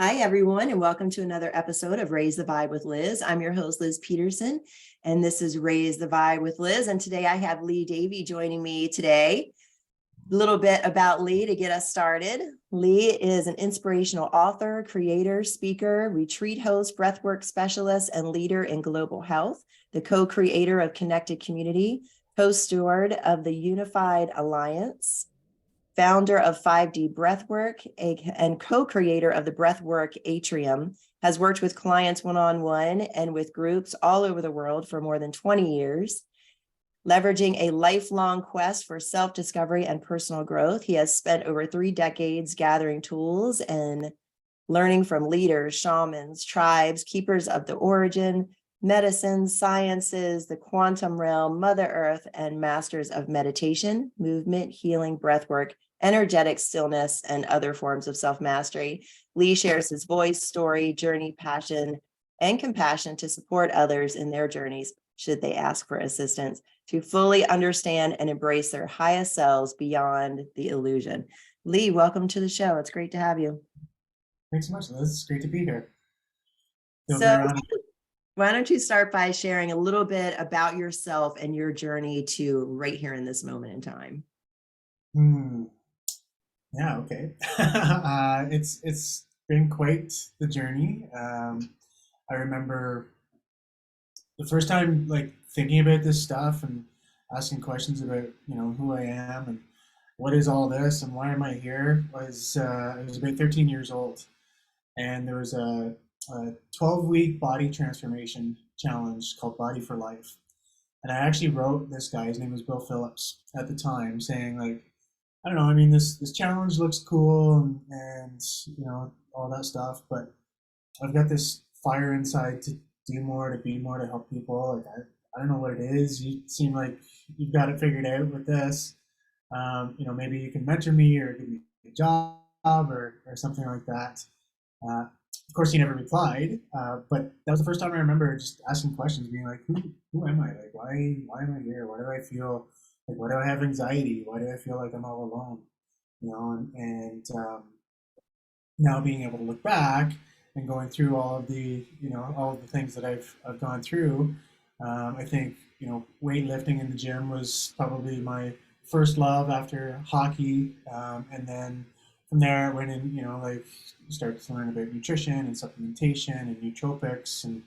Hi, everyone, and welcome to another episode of Raise the Vibe with Liz. I'm your host, Liz Peterson, and this is Raise the Vibe with Liz. And today I have Lee Davy joining me today. A little bit about Lee to get us started. Lee is an inspirational author, creator, speaker, retreat host, breathwork specialist, and leader in global health, the co-creator of Connected Community, co-steward of the Unified Alliance, founder of 5D Breathwork, and co-creator of the Breathwork Atrium, has worked with clients one-on-one and with groups all over the world for more than 20 years. Leveraging a lifelong quest for self-discovery and personal growth, he has spent over 3 decades gathering tools and learning from leaders, shamans, tribes, keepers of the origin, medicine, sciences, the quantum realm, Mother Earth, and masters of meditation, movement, healing, breathwork, energetic stillness, and other forms of self-mastery. Lee shares his voice, story, journey, passion, and compassion to support others in their journeys, should they ask for assistance, to fully understand and embrace their highest selves beyond the illusion. Lee, welcome to the show. It's great to have you. Thanks so much, Liz. It's great to be here. Feel So very honored. why don't you start by sharing a little bit about yourself and your journey to right here in this moment in time? Yeah, okay. It's been quite the journey. I remember the first time like thinking about this stuff and asking questions about who I am and what is all this and why am I here was I was about 13 years old, and there was a 12-week body transformation challenge called Body for Life. And I actually wrote this guy, his name was Bill Phillips at the time, saying like, I don't know, I mean this challenge looks cool and all that stuff, but I've got this fire inside to do more, to be more, to help people. Like I don't know what it is. You seem like you've got it figured out with this. Maybe you can mentor me or give me a job or something like that. Of course, he never replied, but that was the first time I remember just asking questions, being like, who am I? Like, why am I here? Why do I feel like, why do I have anxiety? Why do I feel like I'm all alone? And now being able to look back and going through all of the things that I've gone through, I think weightlifting in the gym was probably my first love after hockey, and then from there I went in, like started to learn about nutrition and supplementation and nootropics, and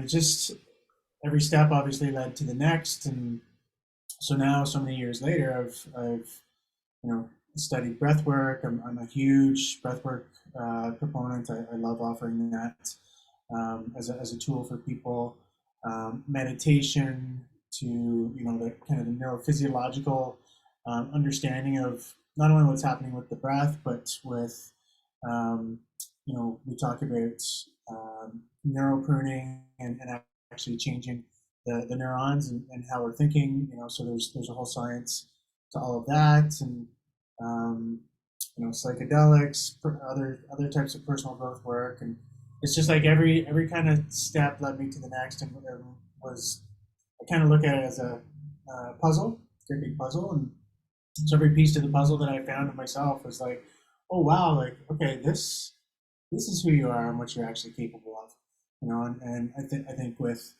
it just every step obviously led to the next, and so now so many years later I've studied breath work. I'm a huge breath work proponent. I love offering that as a tool for people. Meditation to the kind of the neurophysiological understanding of not only what's happening with the breath, but with um, we talk about neural pruning and actually changing the neurons and how we're thinking. So there's a whole science to all of that, and um, psychedelics, other types of personal growth work, and it's just like every kind of step led me to the next, and was I kind of look at it as a puzzle, a big puzzle, and so every piece to the puzzle that I found in myself was like, oh wow, like okay, this is who you are and what you're actually capable of, and I think with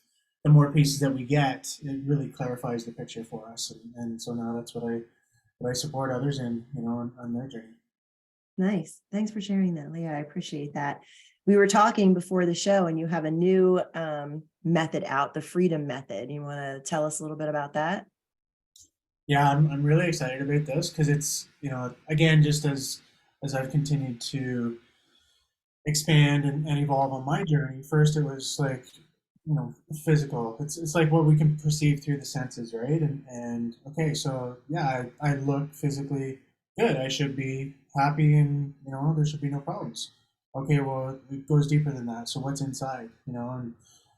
the more pieces that we get, it really clarifies the picture for us, and so now that's what I support others in, on their journey. Nice. Thanks for sharing that, Leah. I appreciate that. We were talking before the show, and you have a new method out, the Freedom Method. You want to tell us a little bit about that? Yeah, I'm really excited about this because it's, again, just as I've continued to expand and evolve on my journey. First, it was like, physical. It's like what we can perceive through the senses, right? And okay, so yeah, I look physically good. I should be happy, and there should be no problems. Okay, well, it goes deeper than that. So what's inside, and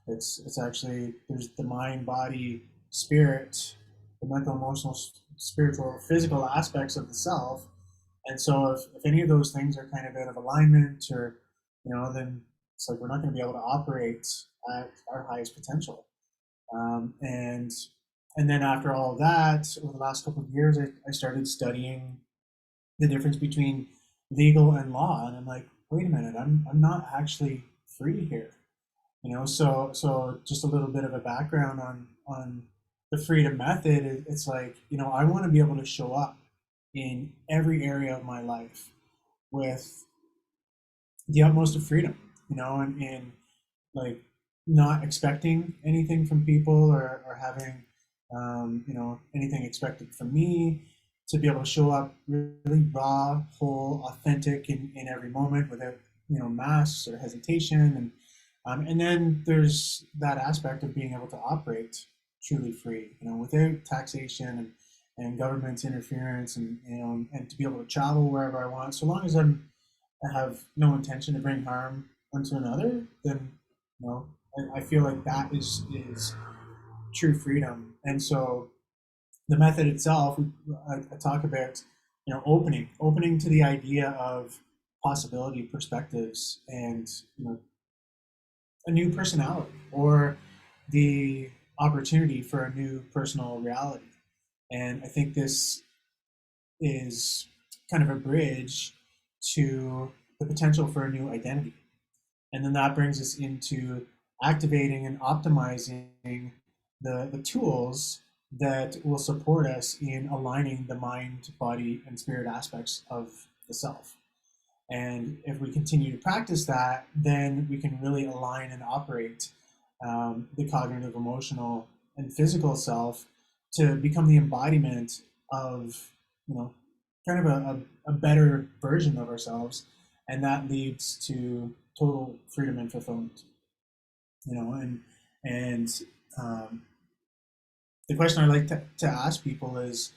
it's actually there's the mind, body, spirit, the mental, emotional, spiritual, physical aspects of the self. And so if any of those things are kind of out of alignment, or then it's like we're not going to be able to operate at our highest potential. And then after all of that, over the last couple of years, I started studying the difference between legal and law, and I'm like, wait a minute, I'm not actually free here. So just a little bit of a background on the freedom method. It's like, I want to be able to show up in every area of my life with the utmost of freedom, and like not expecting anything from people, or having anything expected from me, to be able to show up really raw, whole, authentic in every moment, without masks or hesitation. And then there's that aspect of being able to operate truly free, without taxation and government interference, and to be able to travel wherever I want, so long as I have no intention to bring harm unto another. Then I feel like that is true freedom. And so the method itself, I talk about opening to the idea of possibility, perspectives, and a new personality, or the opportunity for a new personal reality. And I think this is kind of a bridge to the potential for a new identity. And then that brings us into activating and optimizing the tools that will support us in aligning the mind, body, and spirit aspects of the self. And if we continue to practice that, then we can really align and operate the cognitive, emotional, and physical self to become the embodiment of, kind of a better version of ourselves. And that leads to total freedom and fulfillment. And um, the question I like to ask people is,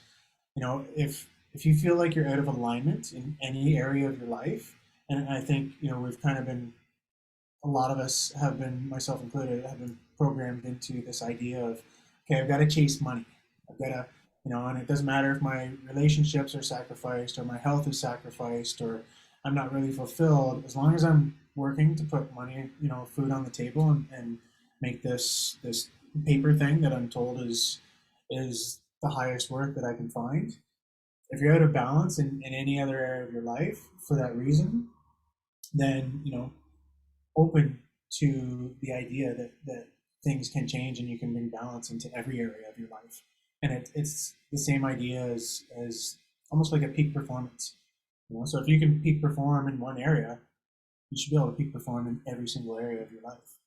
if you feel like you're out of alignment in any area of your life, and I think we've kind of been, a lot of us have been, myself included, have been programmed into this idea of, okay, I've got to chase money. I've got to, and it doesn't matter if my relationships are sacrificed, or my health is sacrificed, or I'm not really fulfilled, as long as I'm working to put money, food on the table, and make this paper thing that I'm told is the highest worth that I can find. If you're out of balance in any other area of your life for that reason, then open to the idea that things can change, and you can bring balance into every area of your life. And it's the same idea as almost like a peak performance. So if you can peak perform in one area, you should be able to peak perform in every single area of your life.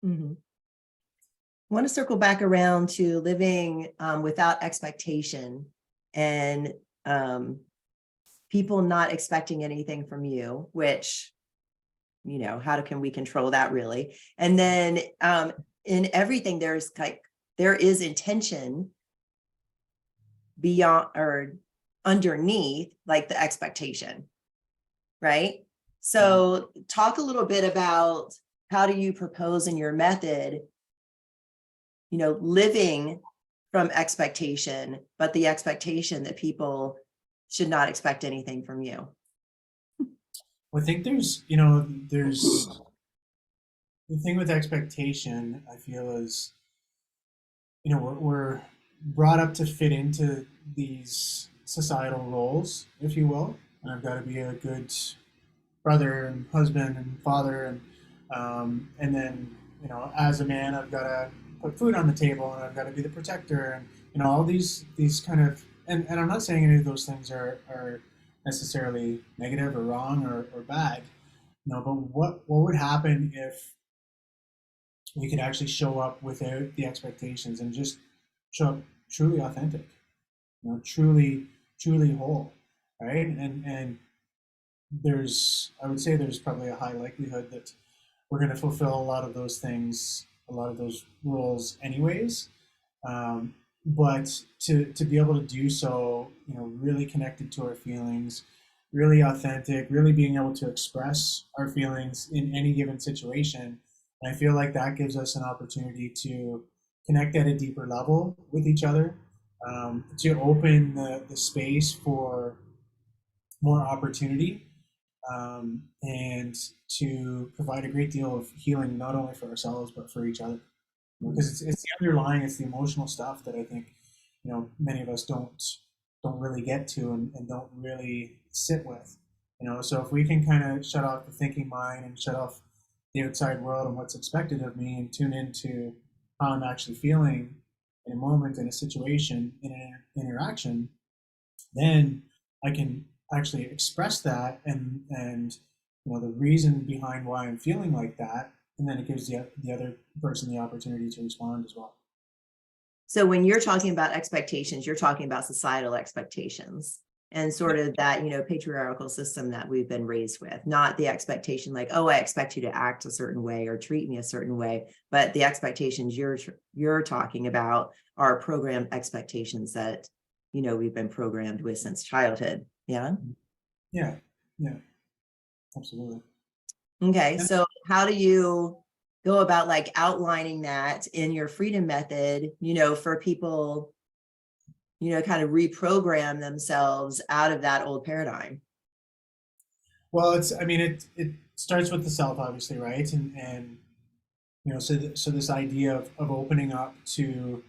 Mm-hmm. I want to circle back around to living without expectation, and people not expecting anything from you, which, how can we control that, really? And then in everything, there is intention beyond or underneath, like the expectation, right? So talk a little bit about, how do you propose in your method, living from expectation, but the expectation that people should not expect anything from you? Well, I think there's the thing with expectation, I feel, is, we're brought up to fit into these societal roles, if you will. And I've got to be a good brother and husband and father, and then as a man, I've got to put food on the table, and I've got to be the protector, and all these kind of, and I'm not saying any of those things are necessarily negative or wrong or bad, but what would happen if we could actually show up without the expectations, and just show up truly authentic, truly whole, right? And I would say there's probably a high likelihood that we're going to fulfill a lot of those things, a lot of those roles anyways. But to be able to do so, really connected to our feelings, really authentic, really being able to express our feelings in any given situation. And I feel like that gives us an opportunity to connect at a deeper level with each other, to open the space for more opportunity, and to provide a great deal of healing, not only for ourselves but for each other. Because it's the underlying, it's the emotional stuff that I think many of us don't really get to, and don't really sit with. So if we can kind of shut off the thinking mind and shut off the outside world and what's expected of me and tune into how I'm actually feeling in a moment, in a situation, in an interaction, then I can actually express that and the reason behind why I'm feeling like that, and then it gives the other person the opportunity to respond as well. So when you're talking about expectations, you're talking about societal expectations and sort of that, patriarchal system that we've been raised with, not the expectation like, oh, I expect you to act a certain way or treat me a certain way, but the expectations you're talking about are programmed expectations that, we've been programmed with since childhood. Yeah. Yeah, yeah, absolutely. Okay. And So how do you go about like outlining that in your freedom method, for people, kind of reprogram themselves out of that old paradigm? well, it starts with the self, obviously, right? So this idea of opening up to,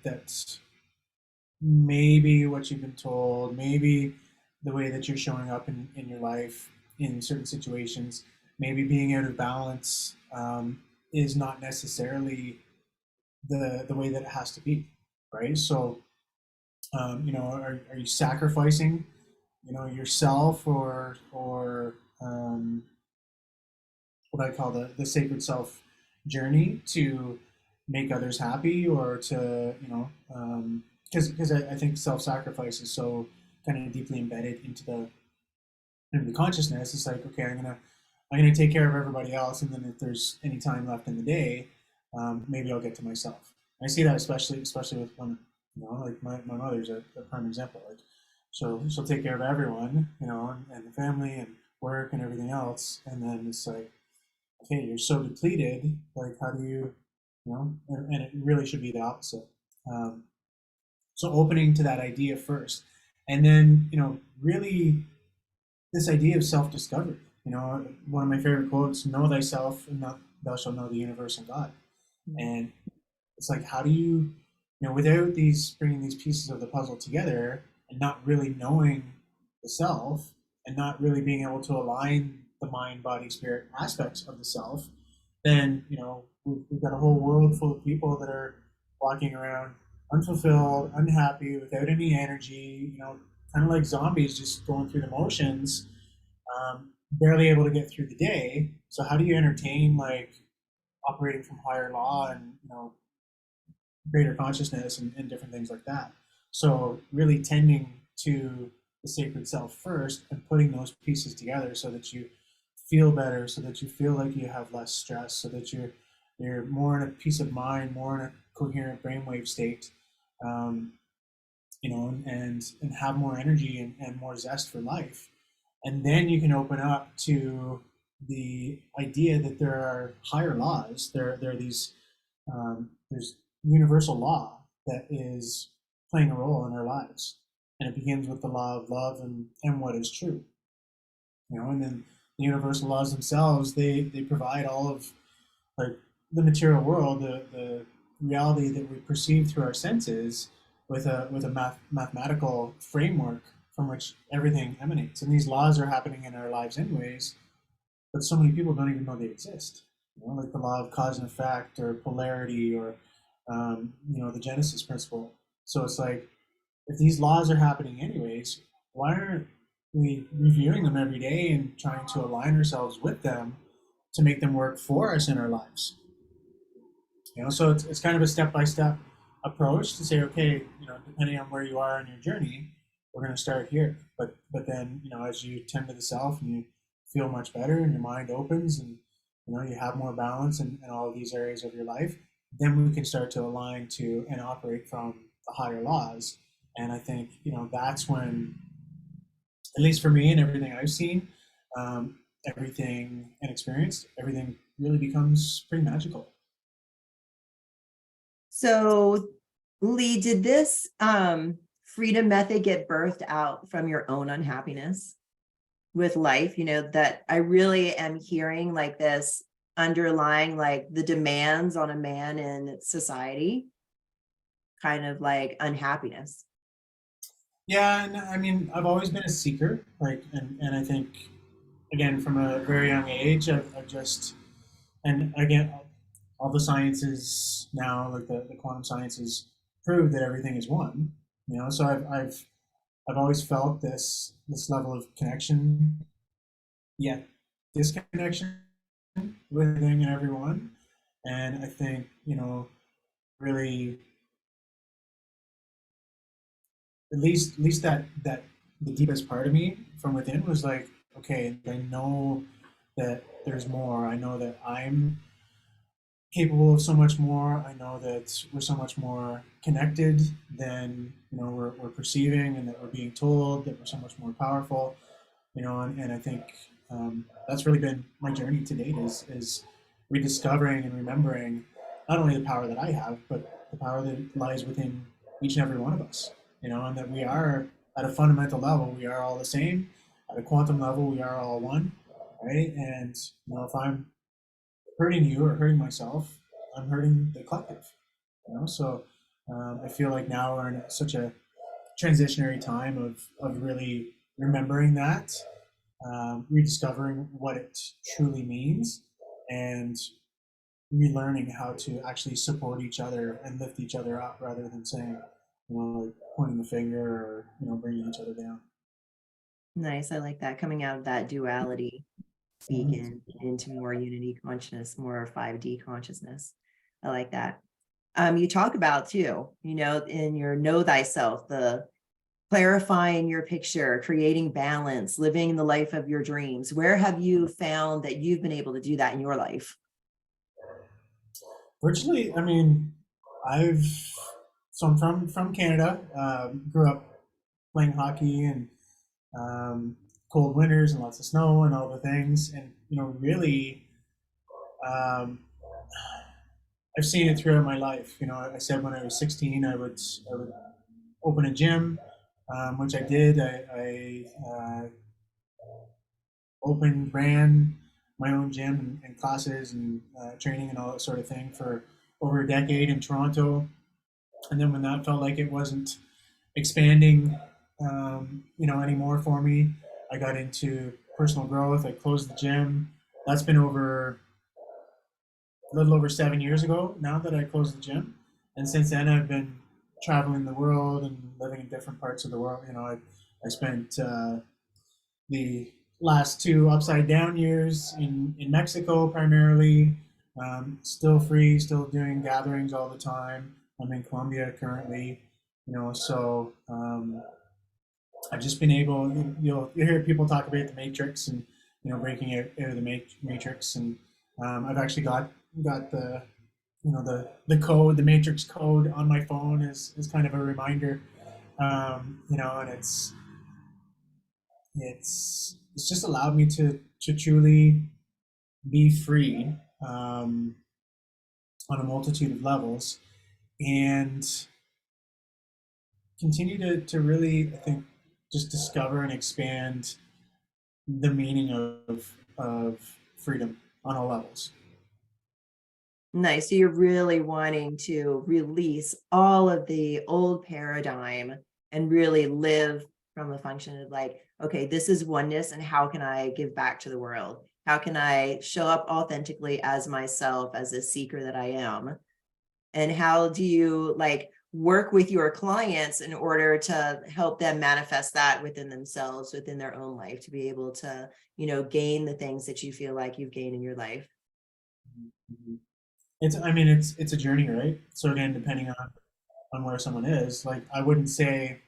that's maybe what you've been told, maybe the way that you're showing up in your life in certain situations, maybe being out of balance is not necessarily the way that it has to be, right? So, are you sacrificing, yourself or what I call the sacred self journey to make others happy or to, because I think self sacrifice is so kind of deeply embedded into the consciousness. It's like, okay, I'm gonna take care of everybody else, and then if there's any time left in the day, maybe I'll get to myself. I see that especially with women. Like my mother's a prime example. Like, she'll take care of everyone, and the family and work and everything else, and then it's like, okay, you're so depleted. Like, how do and it really should be the opposite. Um, so opening to that idea first, and then really this idea of self-discovery. One of my favorite quotes: "Know thyself, and thou shalt know the universe and God." And it's like, how do without these bringing these pieces of the puzzle together and not really knowing the self and not really being able to align the mind, body, spirit aspects of the self, then we've got a whole world full of people that are walking around unfulfilled, unhappy, without any energy, kind of like zombies just going through the motions, barely able to get through the day. So how do you entertain like operating from higher law and greater consciousness and different things like that? So really tending to the sacred self first and putting those pieces together so that you feel better, so that you feel like you have less stress, so that you're more in a peace of mind, more in a coherent brainwave state, um, and have more energy and more zest for life. And then you can open up to the idea that there are higher laws. There are these there's universal law that is playing a role in our lives, and it begins with the law of love and what is true. And then the universal laws themselves, they provide all of like the material world, the reality that we perceive through our senses with a mathematical framework from which everything emanates. And these laws are happening in our lives anyways, but so many people don't even know they exist. Like the law of cause and effect or polarity or the Genesis principle. So it's like, if these laws are happening anyways, why aren't we reviewing them every day and trying to align ourselves with them to make them work for us in our lives? So it's kind of a step-by-step approach to say, okay, depending on where you are in your journey, we're going to start here. But then, as you tend to the self and you feel much better and your mind opens and, you have more balance in all of these areas of your life, then we can start to align to and operate from the higher laws. And I think, that's when, at least for me and everything I've seen, um, everything and experienced, everything really becomes pretty magical. So, Lee, did this freedom method get birthed out from your own unhappiness with life? That I really am hearing like this underlying, like the demands on a man in society, kind of like unhappiness. Yeah, and I mean, I've always been a seeker, like, and I think again from a very young age, I've just, and again, all the sciences now, like the quantum sciences, prove that everything is one. You know, so I've always felt this level of connection, yet disconnection with everything and everyone. And I think, really, at least that the deepest part of me from within was like, okay, I know that there's more. I know that I'm capable of so much more. I know that we're so much more connected than we're perceiving, and that we're being told that we're so much more powerful. And I think that's really been my journey to date is rediscovering and remembering not only the power that I have, but the power that lies within each and every one of us. And that we are at a fundamental level, we are all the same. At a quantum level, we are all one, right? And if I'm hurting you or hurting myself, I'm hurting the collective. So I feel like now we're in such a transitionary time of really remembering that, rediscovering what it truly means, and relearning how to actually support each other and lift each other up rather than saying, like pointing the finger or bringing each other down. Nice. I like that. Coming out of that duality, Mhm. speaking into more unity consciousness, more 5D consciousness. I like that. You talk about too, in your know thyself, the clarifying your picture, creating balance, living the life of your dreams. Where have you found that you've been able to do that in your life? Virtually, I mean, I've so I'm from Canada. Grew up playing hockey and cold winters and lots of snow and all the things. And really, um, I've seen it throughout my life. I said when I was 16, I would open a gym, which I did. I opened, ran my own gym and classes and training and all that sort of thing for over a decade in Toronto. And then when that felt like it wasn't expanding, anymore for me, I got into personal growth. I closed the gym. That's been over a little over 7 years ago now that I closed the gym. And since then, I've been traveling the world and living in different parts of the world. I spent the last 2 upside down years in Mexico primarily. Still free, still doing gatherings all the time. I'm in Colombia currently. So I've just been able. You hear people talk about the matrix and breaking out of the matrix, and I've actually got the code, the matrix code on my phone is kind of a reminder. And it's just allowed me to truly be free, um, on a multitude of levels, and continue to really, I think, just discover and expand the meaning of freedom on all levels. Nice. So you're really wanting to release all of the old paradigm and really live from a function of like, okay, this is oneness, and how can I give back to the world? How can I show up authentically as myself, as a seeker that I am? And how do you like work with your clients in order to help them manifest that within themselves, within their own life, to be able to, gain the things that you feel like you've gained in your life? Mhm. I mean, it's a journey, right? So again, depending on where someone is, like I wouldn't say,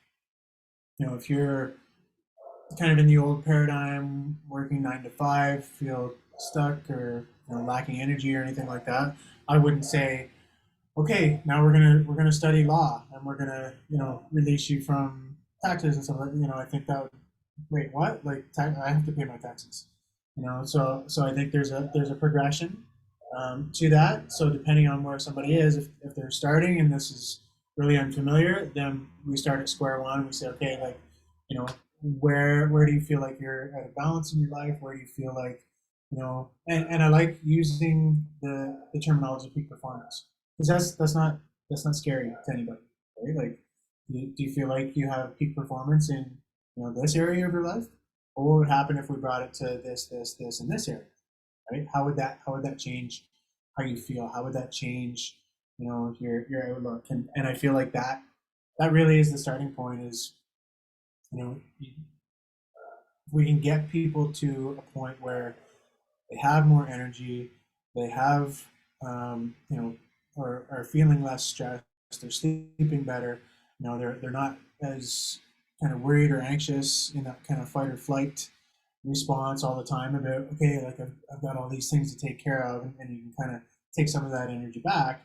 if you're kind of in the old paradigm, working 9 to 5, feel stuck or lacking energy or anything like that, I wouldn't say, okay, now we're gonna study law and we're gonna release you from taxes and stuff like that. I think that would, wait, what? Like I have to pay my taxes. So I think there's a progression, to that. So depending on where somebody is, if they're starting and this is really unfamiliar, then we start at square one. We say, okay, like, you know, where do you feel like you're at a balance in your life? Where do you feel like, and I like using the terminology peak performance, because that's not scary to anybody, right? Like Do you feel like you have peak performance in this area of your life? Or what would happen if we brought it to this, and this area? Right? How would that change how you feel? How would that change your outlook? And I feel like that really is the starting point. Is if we can get people to a point where they have more energy, they have or are feeling less stressed, they're sleeping better, they're not as kind of worried or anxious in that kind of fight or flight response all the time about, okay, like I've got all these things to take care of, and you can kind of take some of that energy back.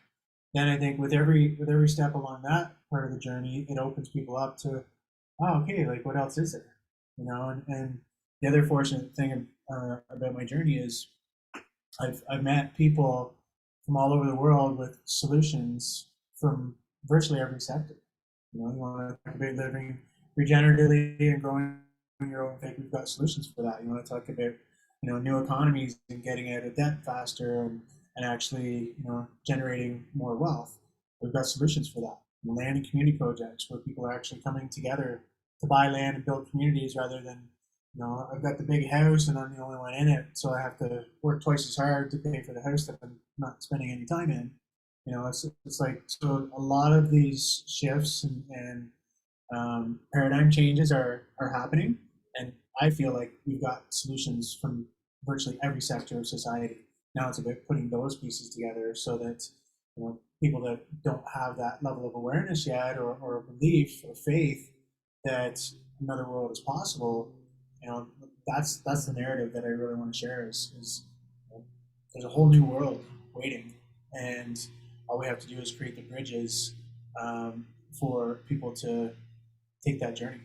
Then I think with every step along that part of the journey, it opens people up to, oh, okay, like what else is there? And the other fortunate thing about my journey is I've met people from all over the world with solutions from virtually every sector. You want to talk about living regeneratively and growing your own thing, we've got solutions for that. You want to talk about new economies and getting out of debt faster, and actually generating more wealth. We've got solutions for that. Land and community projects where people are actually coming together to buy land and build communities rather than I've got the big house and I'm the only one in it, so I have to work twice as hard to pay for the house that I'm not spending any time in. It's like, so a lot of these shifts and paradigm changes are happening, and I feel like we've got solutions from virtually every sector of society. Now it's about putting those pieces together so that people that don't have that level of awareness yet, or belief or faith that another world is possible, that's the narrative that I really want to share. Is there's a whole new world waiting, and all we have to do is create the bridges for people to take that journey.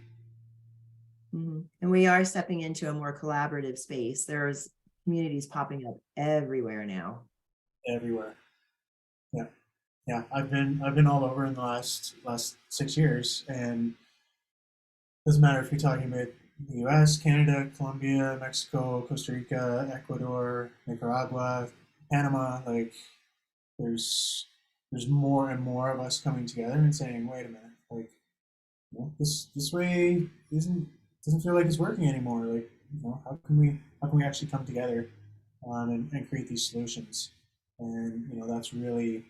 And we are stepping into a more collaborative space. There's communities popping up everywhere now. Everywhere. Yeah. Yeah. I've been all over in the last 6 years, and it doesn't matter if you're talking about the US, Canada, Colombia, Mexico, Costa Rica, Ecuador, Nicaragua, Panama. Like there's more and more of us coming together and saying, wait a minute, like this way doesn't feel like it's working anymore. Like how can we actually come together and create these solutions? And that's really,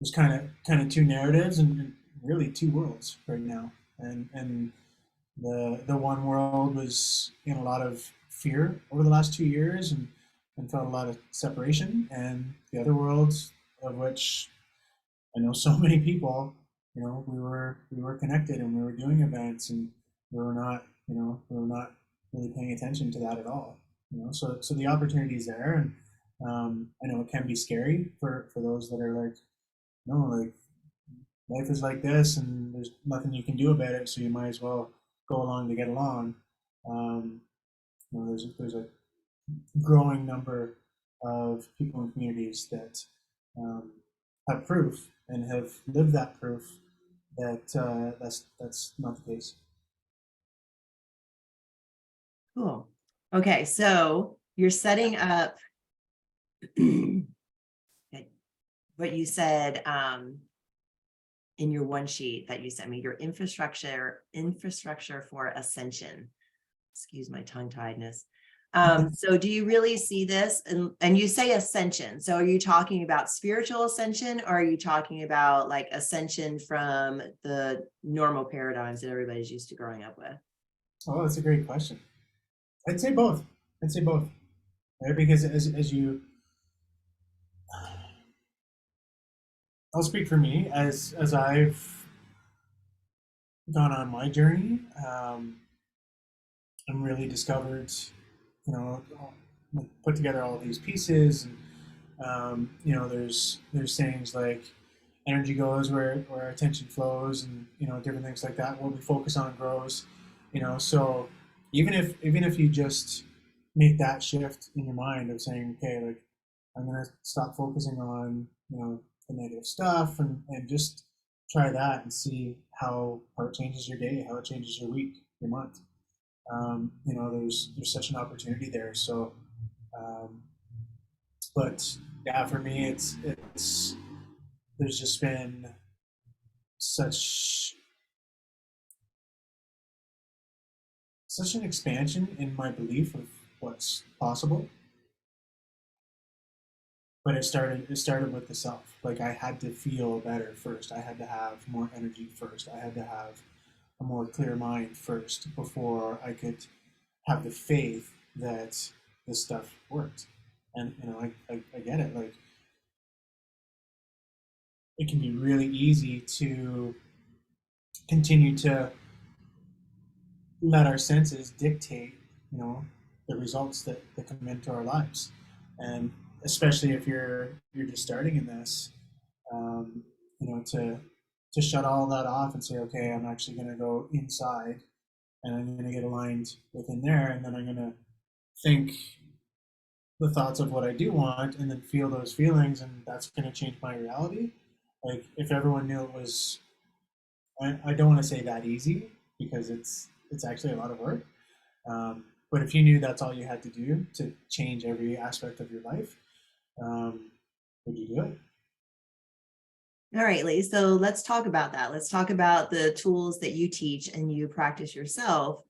there's kind of two narratives, and really two worlds right now. And the one world was in a lot of fear over the last 2 years, and felt a lot of separation, and the other world, of which I know so many people, we were connected, and we were doing events, and we were not really paying attention to that at all. So the opportunity is there, and I know it can be scary for those that are like, no, like life is like this, and there's nothing you can do about it, so you might as well go along to get along. Um, there's a growing number of people and communities that um, have proof and have lived that proof that that's not the case. Cool. Okay, so you're setting up what you said in your one sheet that you sent me, your infrastructure for ascension. Excuse my tongue-tiedness. So do you really see this? And you say ascension. So are you talking about spiritual ascension, or are you talking about like ascension from the normal paradigms that everybody's used to growing up with? Oh, that's a great question. I'd say both. I'd say both. Right? Because as you, I'll speak for me as I've gone on my journey, and really discovered, put together all of these pieces, and there's sayings like energy goes where attention flows, and different things like that. What we focus on grows. So even if you just make that shift in your mind of saying, okay, like I'm gonna stop focusing on the negative stuff, and just try that and see how it changes your day, how it changes your week, your month. There's such an opportunity there. So, um, but yeah, for me, it's there's just been such an expansion in my belief of what's possible. But it started with the self. Like I had to feel better first. I had to have more energy first. I had to have a more clear mind first before I could have the faith that this stuff worked. And I get it. Like it can be really easy to continue to let our senses dictate, you know, the results that come into our lives. And especially if you're just starting in this, um, to shut all that off and say, okay, I'm actually going to go inside and I'm going to get aligned within there, and then I'm going to think the thoughts of what I do want, and then feel those feelings, and that's going to change my reality. Like if everyone knew it was, I don't want to say that easy because it's actually a lot of work. But if you knew that's all you had to do to change every aspect of your life, would you do it? All right, Lee. So let's talk about that. Let's talk about the tools that you teach and you practice yourself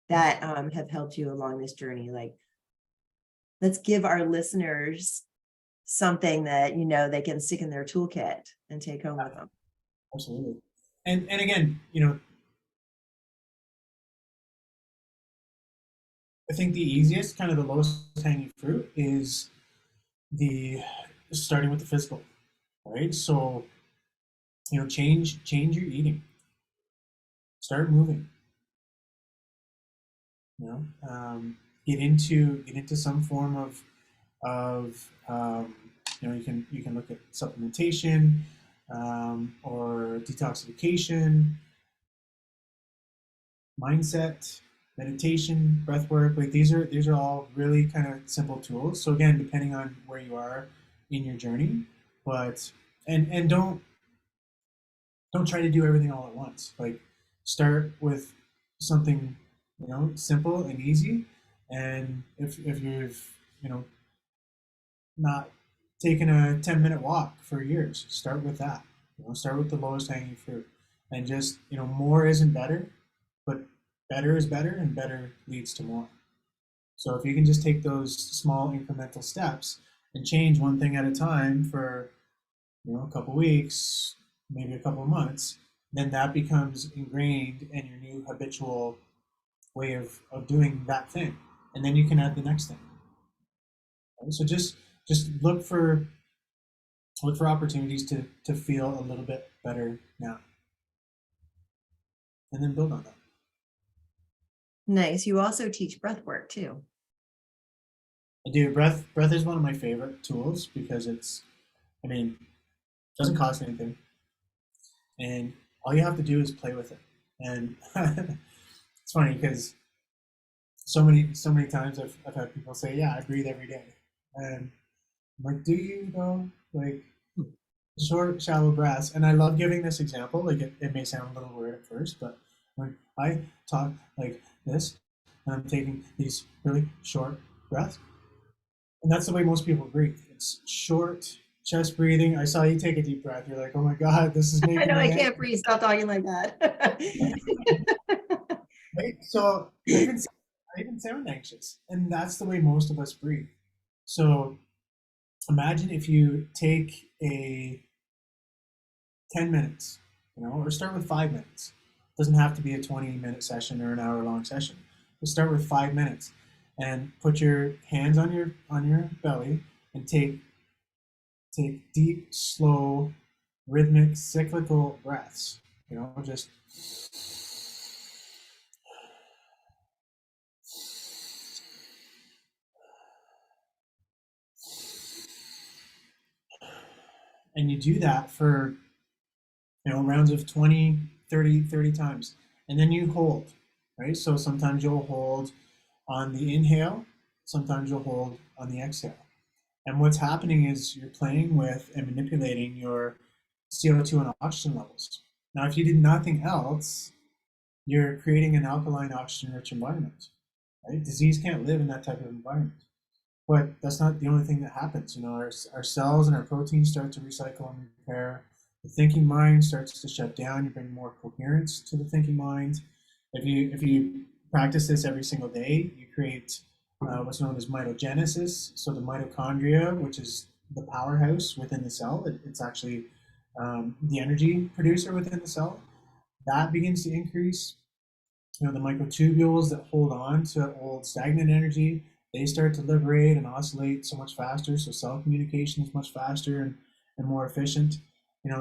that have helped you along this journey. Like, let's give our listeners something that, they can stick in their toolkit and take home with them. Absolutely. And again, I think the easiest, kind of the lowest hanging fruit is the starting with the physical, right? So, change your eating, start moving, you know, get into some form of you can look at supplementation, or detoxification, mindset, meditation, breath work. Like these are all really kind of simple tools. So again, depending on where you are in your journey, but and don't try to do everything all at once. Like start with something simple and easy. And if you've not taken a 10-minute walk for years, start with that. Start with the lowest hanging fruit, and just more isn't better, but better is better, and better leads to more. So if you can just take those small incremental steps and change one thing at a time for a couple weeks, maybe a couple months, then that becomes ingrained in your new habitual way of doing that thing. And then you can add the next thing. Right? So just look for opportunities to feel a little bit better now. And then build on that. Nice. You also teach breath work too. I do. Breath is one of my favorite tools because it doesn't cost anything. And all you have to do is play with it. And it's funny because so many times I've had people say, yeah, I breathe every day. And I'm like, do you though? Like short, shallow breaths. And I love giving this example. Like it may sound a little weird at first, but when I talk like this, and I'm taking these really short breaths, and that's the way most people breathe. It's short chest breathing. I saw you take a deep breath. You're like, oh my God, this is I making know me I anxious. can't breathe. Stop talking like that. Right? So I even sound anxious. And that's the way most of us breathe. So imagine if you take a 10 minutes, or start with 5 minutes. It doesn't have to be a 20-minute session or an hour long session. Just start with 5 minutes and put your hands on your belly and take deep, slow, rhythmic, cyclical breaths. Just and you do that for rounds of 20, 30 times, and then you hold, right? So sometimes you'll hold on the inhale, sometimes you'll hold on the exhale. And what's happening is you're playing with and manipulating your CO2 and oxygen levels. Now, if you did nothing else, you're creating an alkaline, oxygen-rich environment. Right? Disease can't live in that type of environment. But that's not the only thing that happens. Our cells and our proteins start to recycle and repair. The thinking mind starts to shut down. You bring more coherence to the thinking mind. If you practice this every single day, you create what's known as mitogenesis. So the mitochondria, which is the powerhouse within the cell, it's actually the energy producer within the cell. That begins to increase. The microtubules that hold on to old stagnant energy, they start to liberate and oscillate so much faster. So cell communication is much faster and more efficient.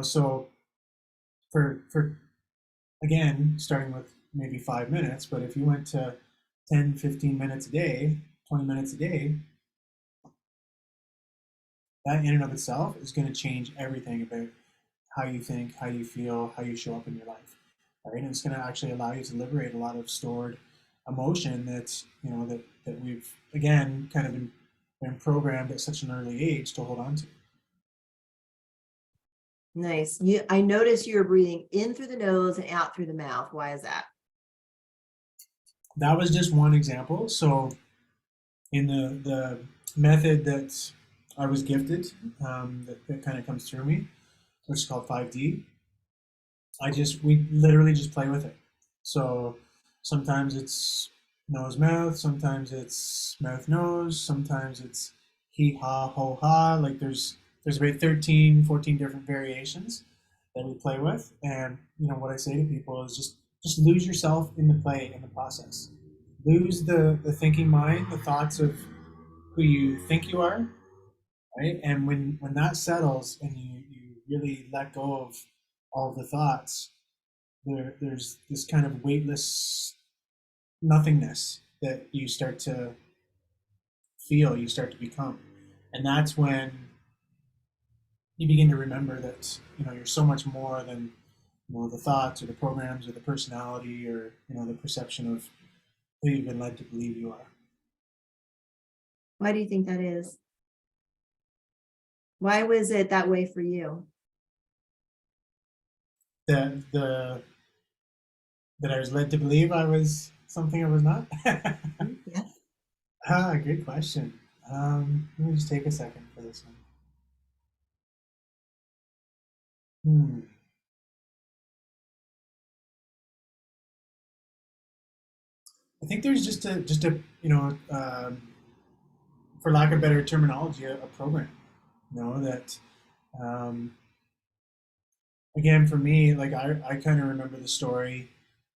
So for again, starting with maybe 5 minutes, but if you went to 10, 15 minutes a day, 20 minutes a day, that in and of itself is going to change everything about how you think, how you feel, how you show up in your life. Right? And it's going to actually allow you to liberate a lot of stored emotion that we've again kind of been programmed at such an early age to hold on to. Nice. I noticed you were breathing in through the nose and out through the mouth. Why is that? That was just one example. So in the method that I was gifted, that kind of comes through me, which is called 5D, we literally just play with it. So sometimes it's nose mouth, sometimes it's mouth nose, sometimes it's he ha ho ha. Like there's about 13, 14 different variations that we play with. And what I say to people is just lose yourself in the play, in the process. Lose the thinking mind, the thoughts of who you think you are, right? And when that settles and you really let go of all of the thoughts, there's this kind of weightless nothingness that you start to feel, you start to become. And that's when you begin to remember that you're so much more than the thoughts or the programs or the personality or the perception of who you've been led to believe you are. Why do you think that is? Why was it that way for you? That I was led to believe I was something I was not. Yeah. Good question. Let me just take a second for this one. I think there's just a for lack of better terminology, a program. That um, again for me, like I kind of remember the story.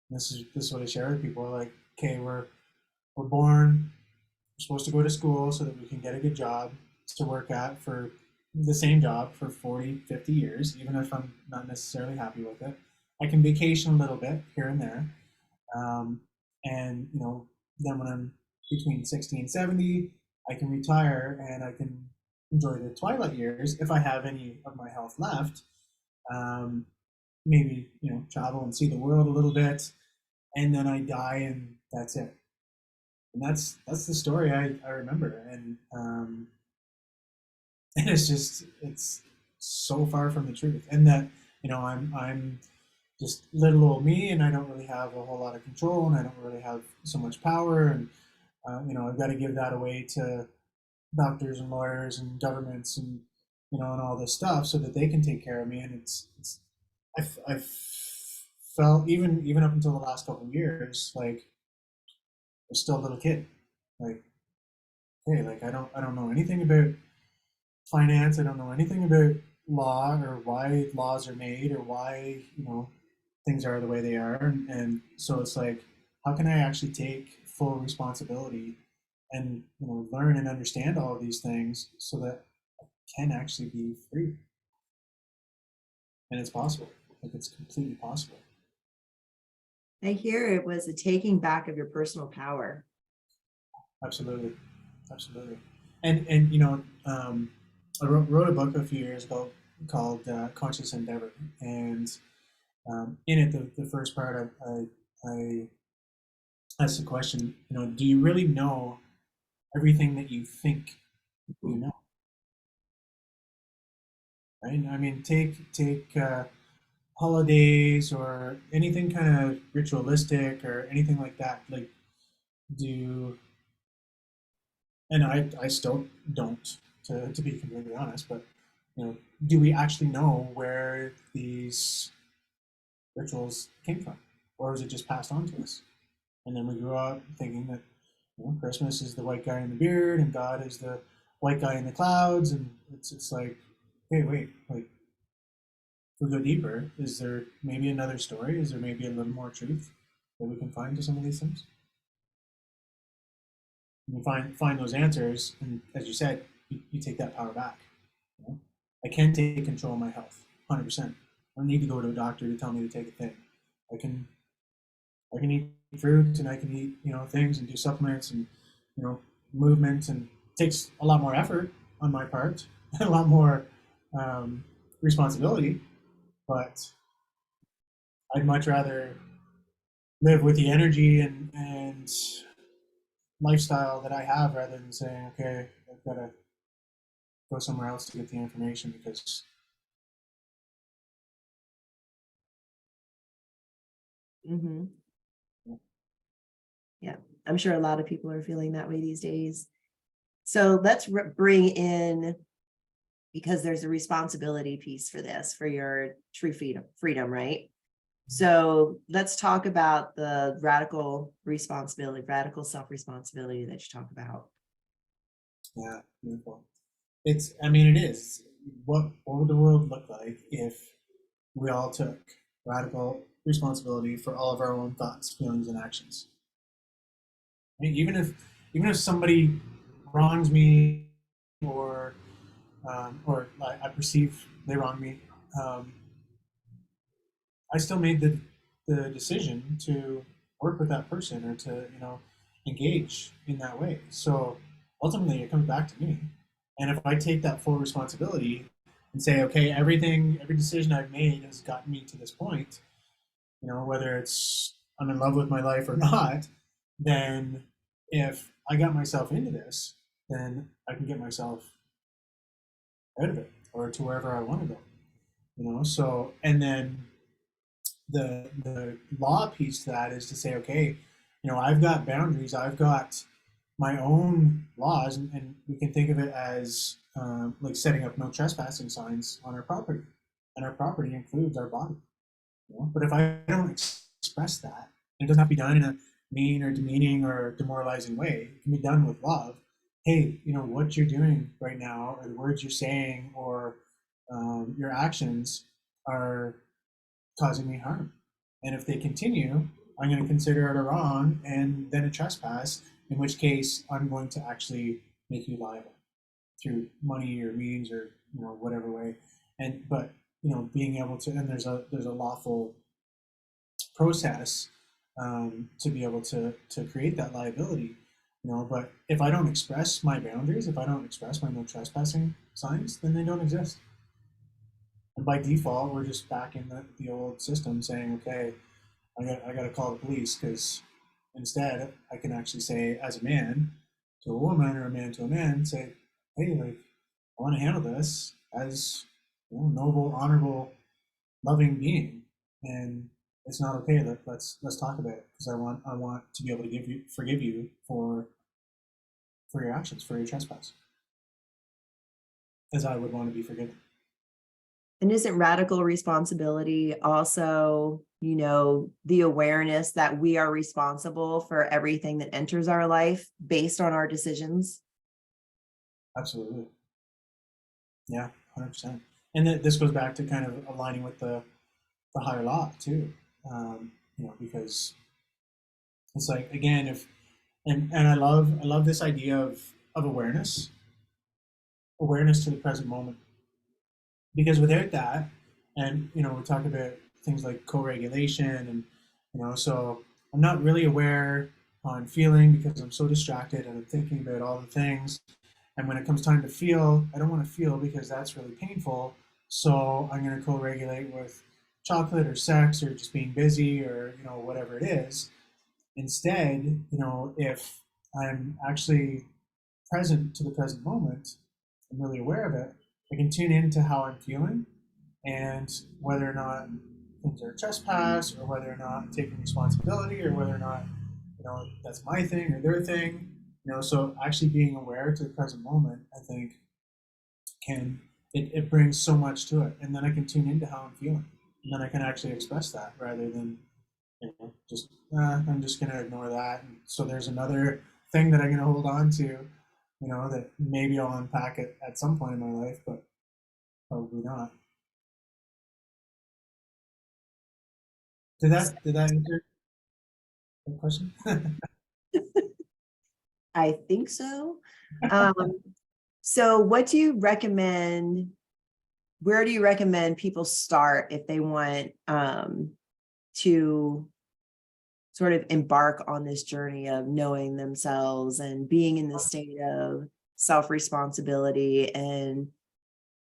This is what I share with people. Like, okay, we're born, we're supposed to go to school so that we can get a good job to work at for the same job for 40, 50 years, even if I'm not necessarily happy with it. I can vacation a little bit here and there. Um, and then when I'm between 60 and 70, I can retire and I can enjoy the twilight years if I have any of my health left. Um, Maybe travel and see the world a little bit, and then I die and that's it. And that's the story I remember, and it's so far from the truth, and that I'm just little old me, and I don't really have a whole lot of control, and I don't really have so much power, and I've got to give that away to doctors and lawyers and governments and and all this stuff so that they can take care of me. And it's I've felt even up until the last couple of years like I'm still a little kid. Like, hey, like I don't know anything about finance. I don't know anything about law or why laws are made or why things are the way they are, and so it's like, how can I actually take full responsibility and learn and understand all of these things so that I can actually be free? And it's possible. Like, it's completely possible. I hear it was a taking back of your personal power. Absolutely, absolutely. And I wrote a book a few years ago called Conscious Endeavor, and in it, the first part, I asked the question, do you really know everything that you think you know? Right? I mean, take holidays or anything kind of ritualistic or anything like that. Like, do and I still don't, to be completely honest, but do we actually know where these rituals came from, or was it just passed on to us? And then we grew up thinking that Christmas is the white guy in the beard, and God is the white guy in the clouds, and it's like, hey, wait, like if we go deeper, is there maybe another story? Is there maybe a little more truth that we can find to some of these things? And you find those answers, and as you said, you take that power back. I can take control of my health, 100%. I don't need to go to a doctor to tell me to take a thing. I can eat fruit, and I can eat things and do supplements and movement, and it takes a lot more effort on my part and a lot more responsibility, but I'd much rather live with the energy and lifestyle that I have rather than saying, okay, I've got to go somewhere else to get the information because. Mm-hmm. Yeah, I'm sure a lot of people are feeling that way these days. So let's bring in, because there's a responsibility piece for this, for your true freedom, right? So let's talk about the radical responsibility, radical self-responsibility that you talk about. Yeah, beautiful. It is. What would the world look like if we all took radical responsibility for all of our own thoughts, feelings, and actions? I mean, even if somebody wrongs me, or I perceive they wrong me, um, I still made the decision to work with that person or to engage in that way. So ultimately, it comes back to me. And if I take that full responsibility and say, okay, every decision I've made has gotten me to this point, whether it's I'm in love with my life or not, then if I got myself into this, then I can get myself out of it or to wherever I want to go. So and then the law piece to that is to say, okay, I've got boundaries, I've got my own laws, and we can think of it as like setting up no trespassing signs on our property, and our property includes our body. But if I don't express that, it doesn't have to be done in a mean or demeaning or demoralizing way. It can be done with love. Hey, what you're doing right now, or the words you're saying, or your actions are causing me harm. And if they continue, I'm going to consider it a wrong and then a trespass, in which case I'm going to actually make you liable through money or means or whatever way. And but being able to, and there's a lawful process to be able to create that liability. But if I don't express my boundaries, if I don't express my no trespassing signs, then they don't exist. And by default, we're just back in the old system saying, okay, I got to call the police, because instead I can actually say, as a man to a woman or a man to a man, say, hey, like, I want to handle this as noble, honorable, loving being, and it's not okay. Let's talk about it, because I want to be able to forgive you for your actions, for your trespass, as I would want to be forgiven. And isn't radical responsibility also, the awareness that we are responsible for everything that enters our life based on our decisions? Absolutely. Yeah, 100%. And this goes back to kind of aligning with the higher law too, because it's like, again, if and I love this idea of awareness to the present moment, because without that, and we talk about things like co-regulation, and so I'm not really aware how I'm feeling because I'm so distracted and I'm thinking about all the things. And when it comes time to feel, I don't want to feel because that's really painful. So I'm going to co-regulate with chocolate or sex or just being busy or whatever it is. Instead, if I'm actually present to the present moment, I'm really aware of it, I can tune into how I'm feeling and whether or not things are trespass, or whether or not I'm taking responsibility, or whether or not that's my thing or their thing. So actually being aware to the present moment, I think, can it brings so much to it. And then I can tune into how I'm feeling. And then I can actually express that rather than, just, I'm just going to ignore that. And so there's another thing that I'm going to hold on to, that maybe I'll unpack it at some point in my life, but probably not. Did that answer the question? I think so. Um, so what do you recommend? Where do you recommend people start if they want to sort of embark on this journey of knowing themselves and being in the state of self-responsibility and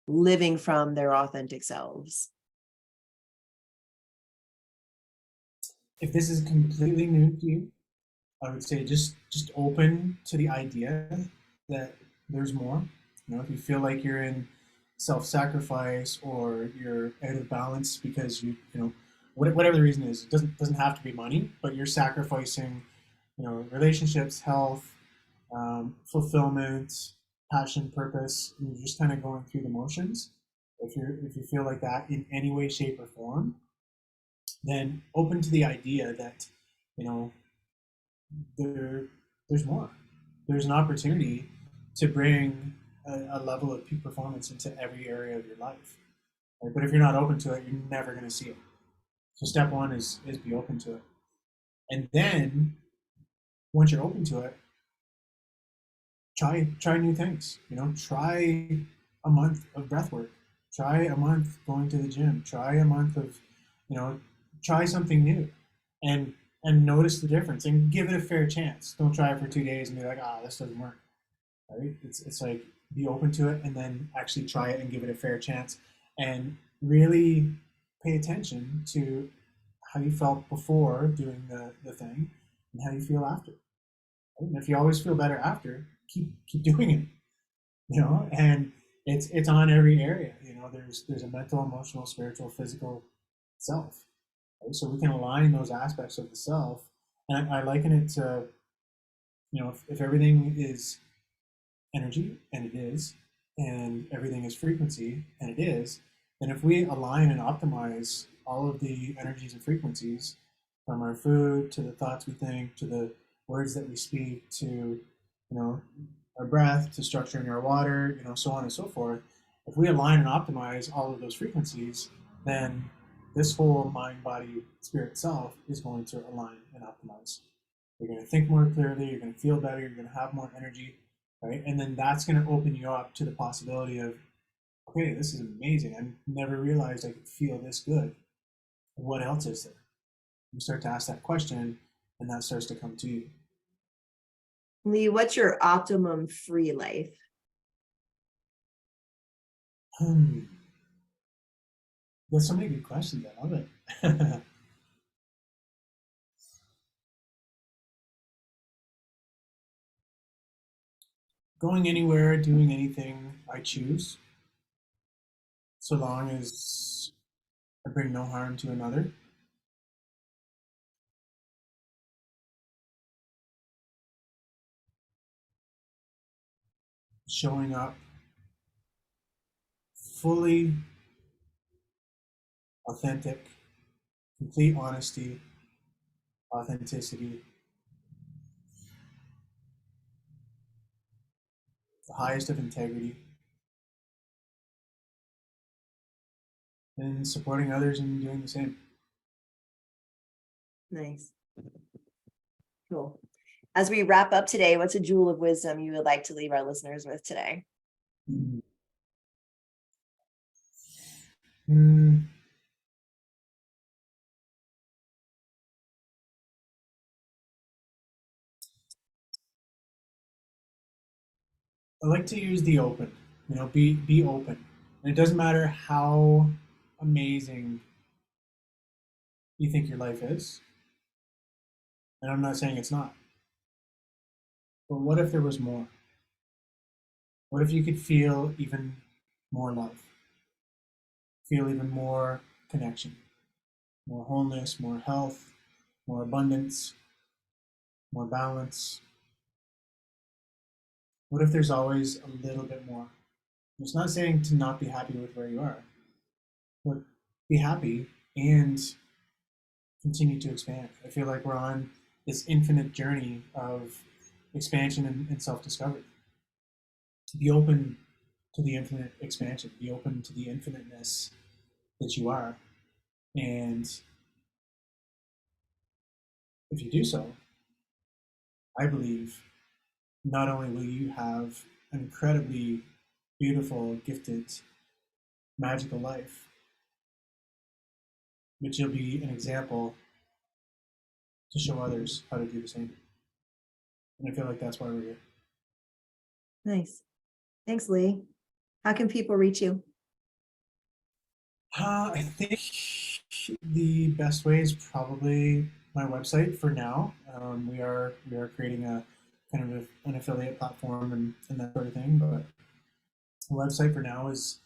living from their authentic selves? If this is completely new to you, I would say just open to the idea that there's more. If you feel like you're in self-sacrifice or you're out of balance because whatever the reason is, it doesn't have to be money, but you're sacrificing, relationships, health, fulfillment, passion, purpose, and you're just kind of going through the motions. If you feel like that in any way, shape, or form, then open to the idea that you know there there's more. There's an opportunity to bring a level of peak performance into every area of your life. Right? But if you're not open to it, you're never going to see it. So step one is be open to it, and then once you're open to it, try new things. Try a month of breath work. Try a month going to the gym. Try a month of, you know, try something new, and notice the difference and give it a fair chance. Don't try it for 2 days and be like, this doesn't work. Right? It's like be open to it and then actually try it and give it a fair chance and really pay attention to how you felt before doing the thing and how you feel after. Right? And if you always feel better after, keep doing it. And it's on every area. There's a mental, emotional, spiritual, physical self. Right? So we can align those aspects of the self. And I liken it to, if everything is energy, and it is, and everything is frequency, and it is, then if we align and optimize all of the energies and frequencies from our food to the thoughts we think to the words that we speak to, our breath to structuring our water, so on and so forth, if we align and optimize all of those frequencies, then this whole mind, body, spirit self is going to align and optimize. You're going to think more clearly, you're going to feel better, you're going to have more energy, right? And then that's going to open you up to the possibility of, okay, this is amazing. I never realized I could feel this good. What else is there? You start to ask that question, and that starts to come to you. Lee, what's your optimum free life? There's so many good questions. I love it. Going anywhere, doing anything I choose, so long as I bring no harm to another. Showing up fully authentic, complete honesty, authenticity, the highest of integrity, and supporting others and doing the same. Nice. Cool. As we wrap up today, what's a jewel of wisdom you would like to leave our listeners with today? I like to use the open. Be open, and it doesn't matter how amazing you think your life is. And I'm not saying it's not. But what if there was more? What if you could feel even more love? Feel even more connection, more wholeness, more health, more abundance, more balance? What if there's always a little bit more? It's not saying to not be happy with where you are, but be happy and continue to expand. I feel like we're on this infinite journey of expansion and self-discovery. Be open to the infinite expansion. Be open to the infiniteness that you are. And if you do so, I believe not only will you have an incredibly beautiful, gifted, magical life, but you'll be an example to show others how to do the same. And I feel like that's why we're here. Nice. Thanks, Lee. How can people reach you? I think the best way is probably my website for now. We are creating a kind of an affiliate platform and that sort of thing. But the website for now is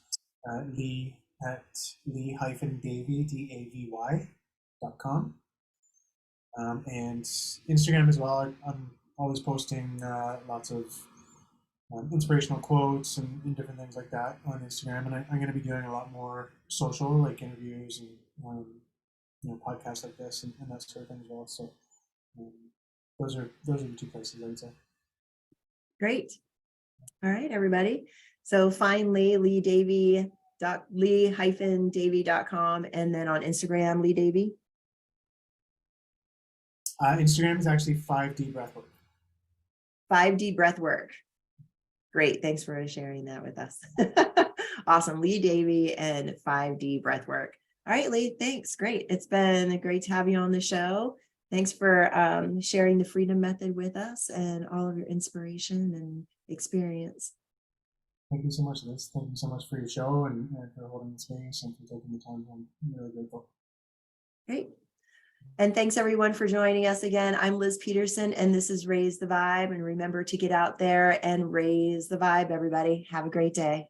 Lee at Lee-Davy Davy.com. And Instagram as well. I'm always posting lots of inspirational quotes and different things like that on Instagram. And I'm going to be doing a lot more social, like interviews and podcasts like this and that sort of thing as well. So um, those are the two places I would say. Great. All right, everybody. So find Lee, Lee-Davy.com, and then on Instagram, Lee Davy. Instagram is actually 5D Breathwork. 5D Breathwork. Great. Thanks for sharing that with us. Awesome. Lee Davy and 5D Breathwork. All right, Lee, thanks. Great. It's been great to have you on the show. Thanks for sharing the Freedom Method with us and all of your inspiration and experience. Thank you so much, Liz. Thank you so much for your show and for holding the space and for taking the time. I'm really grateful. Great. And thanks everyone for joining us again. I'm Liz Peterson, and this is Raise the Vibe. And remember to get out there and raise the vibe, everybody. Have a great day.